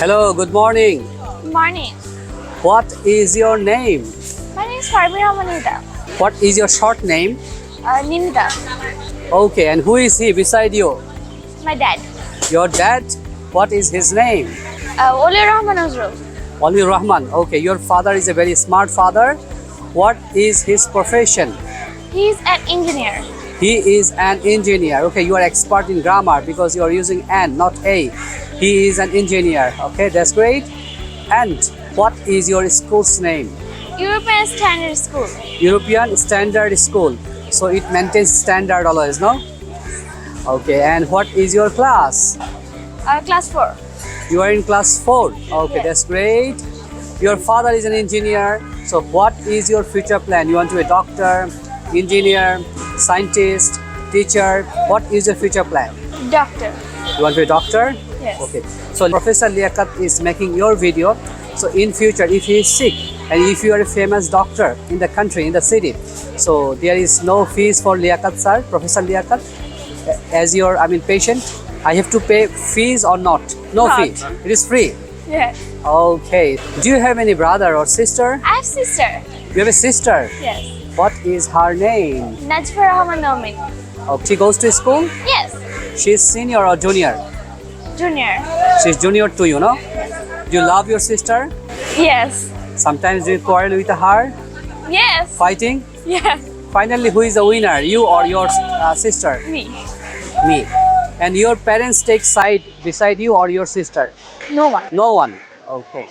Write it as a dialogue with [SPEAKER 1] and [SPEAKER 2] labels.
[SPEAKER 1] Hello, good morning.
[SPEAKER 2] Morning.
[SPEAKER 1] What is your name?
[SPEAKER 2] My name is Farmira.
[SPEAKER 1] What is your short name?
[SPEAKER 2] Nimita.
[SPEAKER 1] Okay, and who is he beside you?
[SPEAKER 2] My dad.
[SPEAKER 1] Your dad? What is his name?
[SPEAKER 2] Oli Rahman Uzrul.
[SPEAKER 1] Ali Rahman. Okay, your father is a very smart father. What is his profession?
[SPEAKER 2] He is an engineer.
[SPEAKER 1] He is an engineer. Okay, you are expert in grammar because you are using an, not a. He is an engineer. Okay, that's great. And what is your school's name?
[SPEAKER 2] European Standard School.
[SPEAKER 1] European Standard School. So it maintains standard always, no? Okay, and what is your class?
[SPEAKER 2] Class 4.
[SPEAKER 1] You are in class 4. Okay,
[SPEAKER 2] Yes.
[SPEAKER 1] that's great. Your father is an engineer. So what is your future plan? You want to be a doctor, engineer, scientist, teacher? What is your future plan?
[SPEAKER 2] Doctor.
[SPEAKER 1] You want to be a doctor?
[SPEAKER 2] Yes.
[SPEAKER 1] Okay. So Professor Liaquat is making your video. So in future, if he is sick and if you are a famous doctor in the country, in the city, so there is no fees for Liaquat sir, Professor Liaquat, as your patient. I have to pay fees or not? No
[SPEAKER 2] Not.
[SPEAKER 1] fee. It is free.
[SPEAKER 2] Yes.
[SPEAKER 1] Okay. Do you have any brother or sister?
[SPEAKER 2] I have sister.
[SPEAKER 1] You have a sister.
[SPEAKER 2] Yes.
[SPEAKER 1] What is her name?
[SPEAKER 2] Najfa Rahman Naomi.
[SPEAKER 1] Oh, she goes to school?
[SPEAKER 2] Yes.
[SPEAKER 1] She is senior or junior?
[SPEAKER 2] Junior.
[SPEAKER 1] She's junior to you, no? Do you love your sister?
[SPEAKER 2] Yes.
[SPEAKER 1] Sometimes do you quarrel with her?
[SPEAKER 2] Yes.
[SPEAKER 1] Fighting?
[SPEAKER 2] Yes.
[SPEAKER 1] Finally, who is the winner? You or your sister?
[SPEAKER 2] Me.
[SPEAKER 1] Me. And your parents take side beside you or your sister?
[SPEAKER 2] No one.
[SPEAKER 1] No one. Okay.